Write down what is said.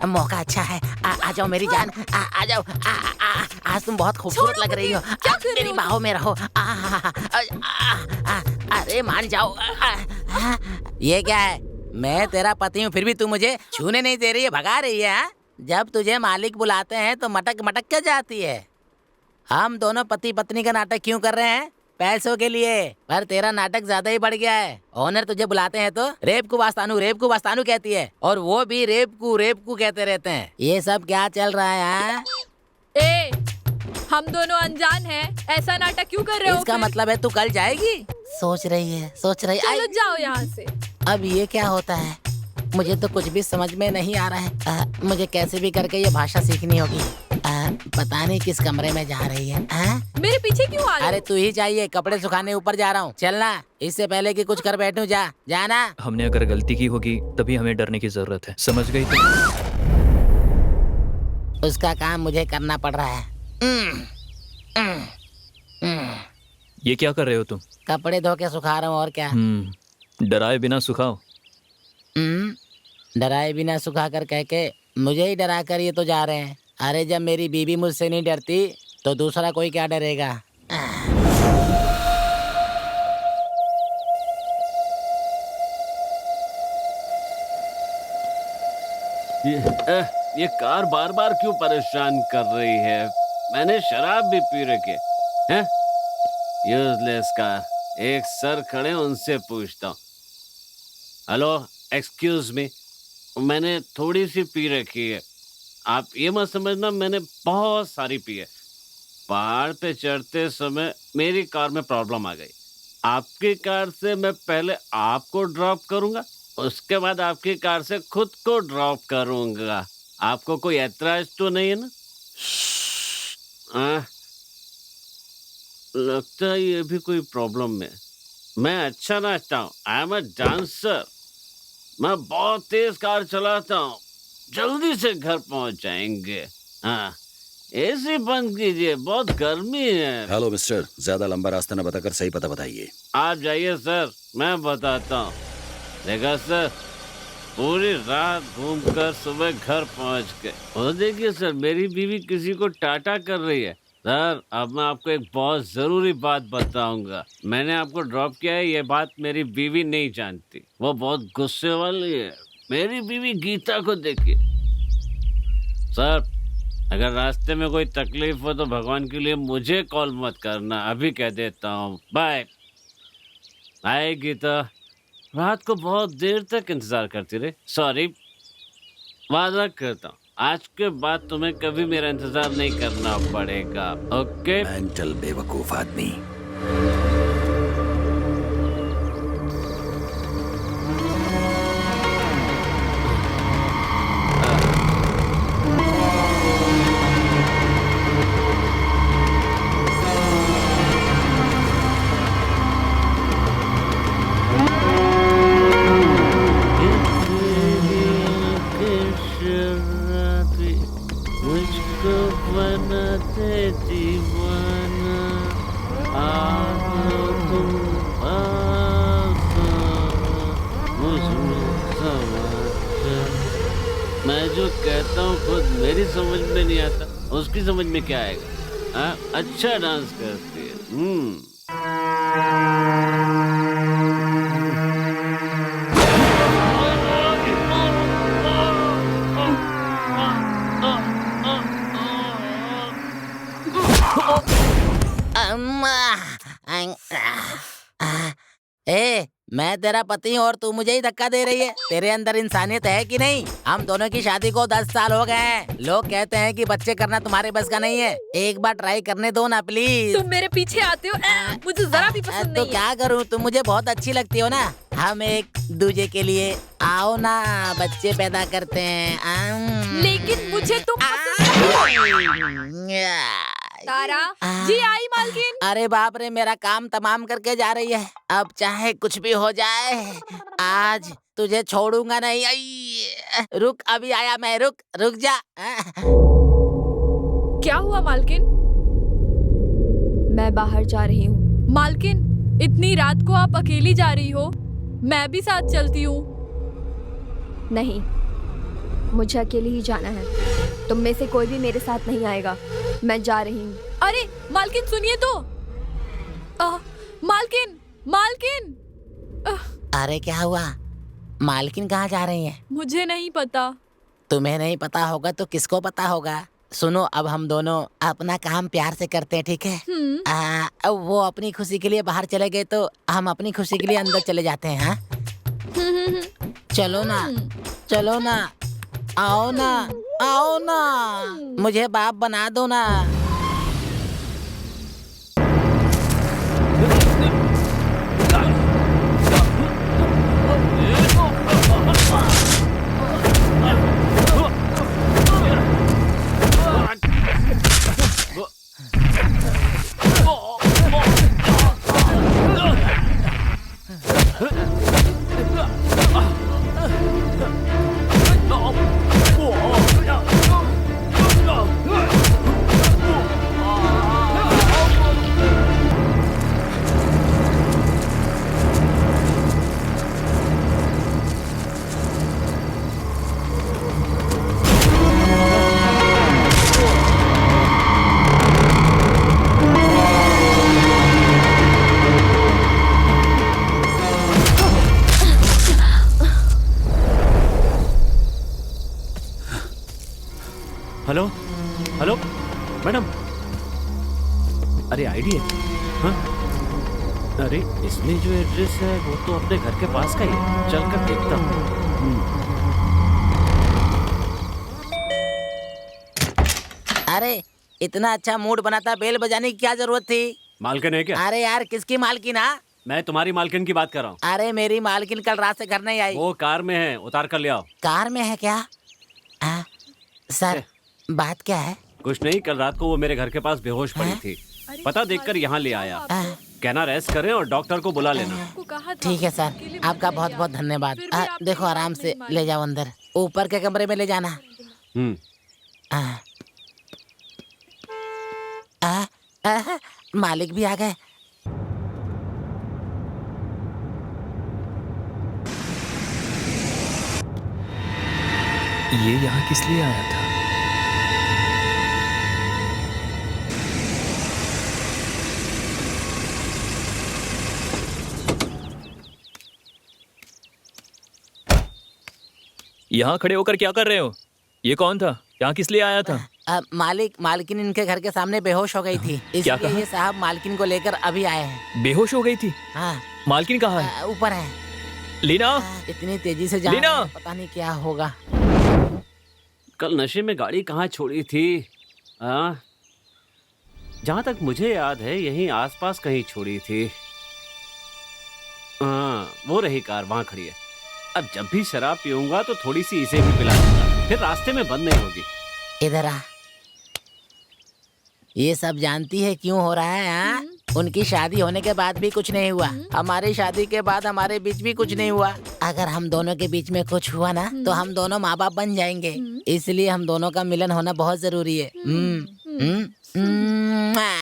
मौका अच्छा है। आ जाओ मेरी जान, आ जाओ। आज तुम बहुत खूबसूरत लग रही हो। क्या कर रहे मेरी हो बाहों में रहो। अरे मान जाओ। ये क्या है? मैं तेरा पति हूँ, फिर भी तू मुझे छूने नहीं दे रही है, भगा रही है। जब तुझे मालिक बुलाते हैं तो मटक मटक क्या जाती है? हम दोनों पति पत्नी का नाटक क्यों कर रहे हैं? पैसों के लिए। पर तेरा नाटक ज्यादा ही बढ़ गया है। ओनर तुझे बुलाते हैं तो रेप को वास्तानू कहती है, और वो भी रेप को कहते रहते हैं। ये सब क्या चल रहा है? ए, हम दोनों अनजान हैं, ऐसा नाटक क्यों कर रहे हो? इसका मतलब है तू कल जाएगी? सोच रही है। चलो जाओ यहाँ से। अब ये क्या होता है? मुझे तो कुछ भी समझ में नहीं आ रहा है। मुझे कैसे भी करके ये भाषा सीखनी होगी। पता नहीं किस कमरे में जा रही है। मेरे पीछे क्यों आ रहे हो? अरे तू ही चाहिए, कपड़े सुखाने ऊपर जा रहा हूँ। चलना, इससे पहले कि कुछ कर बैठूं। जाना। हमने अगर गलती की होगी तभी हमें डरने की जरूरत है, समझ गई तुम? उसका काम मुझे करना पड़ रहा है। ये क्या कर रहे हो तुम? कपड़े धो के सुखा रहा हूँ, और क्या। डराए बिना सुखाओ। डराए बिना सुखा कर कह के मुझे ही डरा कर ये तो जा रहे हैं। अरे जब मेरी बीवी मुझसे नहीं डरती तो दूसरा कोई क्या डरेगा? ये कार बार बार क्यों परेशान कर रही है? मैंने शराब भी पी रखी है। Useless car. एक सर खड़े, उनसे पूछता हूँ। हेलो, एक्सक्यूज मी, मैंने थोड़ी सी पी रखी है। आप ये मत समझना मैंने बहुत सारी पी है। पहाड़ पे चढ़ते समय मेरी कार में प्रॉब्लम आ गई। आपकी कार से मैं पहले आपको ड्रॉप करूंगा, उसके बाद आपकी कार से खुद को ड्रॉप करूंगा। आपको कोई ऐतराज तो नहीं है ना? लगता है ये भी कोई प्रॉब्लम है। मैं अच्छा नाचता हूँ, आई एम अ डांसर। मैं बहुत तेज कार चलाता हूँ, जल्दी से घर पहुंच जाएंगे। हाँ, एसी बंद कीजिए, बहुत गर्मी है। हेलो मिस्टर, ज्यादा लंबा रास्ता न बताकर सही पता बताइए। आप जाइए सर, मैं बताता हूँ। देखा सर, पूरी रात घूमकर सुबह घर पहुंच गए। और देखिए सर, मेरी बीवी किसी को टाटा कर रही है। सर, अब मैं आपको एक बहुत जरूरी बात बताऊंगा। मैंने आपको ड्रॉप किया है, ये बात मेरी बीवी नहीं जानती। वो बहुत गुस्से वाली है। मेरी बीवी गीता को देखिए। सर, अगर रास्ते में कोई तकलीफ हो तो भगवान के लिए मुझे कॉल मत करना, अभी कह देता हूँ। बाय। बाय गीता। रात को बहुत देर तक इंतजार करती रहे। सॉरी, वादा करता हूँ आज के बाद तुम्हें कभी मेरा इंतजार नहीं करना पड़ेगा। ओके? मेंटल बेवकूफ आदमी। मुझको बनाते दीवाना, आओ तुम मुझमें समा जाओ। मैं जो कहता हूँ खुद मेरी समझ में नहीं आता, उसकी समझ में क्या आएगा? अच्छा डांस करती है। मैं तेरा पति हूँ और तू मुझे ही धक्का दे रही है। तेरे अंदर इंसानियत है कि नहीं? हम दोनों की शादी को 10 साल हो गए हैं। लोग कहते हैं कि बच्चे करना तुम्हारे बस का नहीं है। एक बार ट्राई करने दो ना प्लीज। तुम मेरे पीछे आते हो, मुझे जरा भी पसंद तो नहीं क्या करूँ, तुम मुझे बहुत अच्छी लगती हो ना। हम एक दूजे के लिए आओ ना, बच्चे पैदा करते हैं। लेकिन मुझे तुम तारा जी आई मालकिन। अरे बाप रे, मेरा काम तमाम करके जा रही है। अब चाहे कुछ भी हो जाए, आज तुझे छोड़ूंगा नहीं। रुक, अभी आया मैं। रुक जा। क्या हुआ मालकिन? मैं बाहर जा रही हूँ। मालकिन, इतनी रात को आप अकेली जा रही हो? मैं भी साथ चलती हूँ। नहीं, मुझे अकेले ही जाना है। तुम में से कोई भी मेरे साथ नहीं आएगा। मैं जा रही हूँ। अरे मालकिन सुनिए तो। मालकिन मालकिन। अरे क्या हुआ? मालकिन कहाँ जा रही है? मुझे नहीं पता। तुम्हें नहीं पता होगा तो किसको पता होगा? सुनो, अब हम दोनों अपना काम प्यार से करते हैं, ठीक है? वो अपनी खुशी के लिए बाहर चले गए तो हम अपनी खुशी के लिए अंदर चले जाते हैं। हाँ, चलो ना, चलो ना, आओ ना, आओ ना, मुझे बाप बना दो ना। हेलो हेलो मैडम, अरे आईडी है? हाँ? अरे इसमें जो एड्रेस है वो तो अपने घर के पास का ही है, चल कर देखता हूँ। अरे इतना अच्छा मूड बना था, बेल बजाने की क्या जरूरत थी? मालकिन है क्या? अरे यार, किसकी मालकिन? हाँ, मैं तुम्हारी मालकिन की बात कर रहा हूँ। अरे मेरी मालकिन कल रात से घर नहीं आई। वो कार में है, उतार कर ले आओ। कार में है क्या? सर, बात क्या है? कुछ नहीं, कल रात को वो मेरे घर के पास बेहोश पड़ी थी, पता देखकर यहाँ ले आया। कहना रेस्ट करें और डॉक्टर को बुला लेना। आपको कहा था। ठीक है सर, आपका बहुत बहुत धन्यवाद। फिर भी आपने देखो आराम से ले जाओ अंदर, ऊपर के कमरे में ले जाना। मालिक भी आ गए। ये यहाँ किस लिए आया था? यहाँ खड़े होकर क्या कर रहे हो? ये कौन था? यहाँ किस लिए आया था? मालकिन इनके घर के सामने बेहोश हो गई थी, क्या इसलिए कहा? ये साहब मालकिन को लेकर अभी आए हैं। बेहोश हो गई थी? हाँ, मालकिन कहाँ है? ऊपर है। लीना, इतनी तेजी से जा लीना! रहे हैं, पता नहीं क्या होगा। कल नशे में गाड़ी कहाँ छोड़ी थी? जहाँ तक मुझे याद है यहीं आसपास कहीं छोड़ी थी। वो रही कार, वहाँ खड़ी है। अब जब भी शराब पीऊंगा तो थोड़ी सी इसे भी पिला दूंगा, फिर रास्ते में बंद नहीं होगी। इधर आ। ये सब जानती है क्यों हो रहा है? हाँ, उनकी शादी होने के बाद भी कुछ नहीं हुआ, हमारी शादी के बाद हमारे बीच भी कुछ नहीं हुआ। अगर हम दोनों के बीच में कुछ हुआ ना तो हम दोनों माँ बाप बन जाएंगे, इसलिए हम दोनों का मिलन होना बहुत जरूरी है।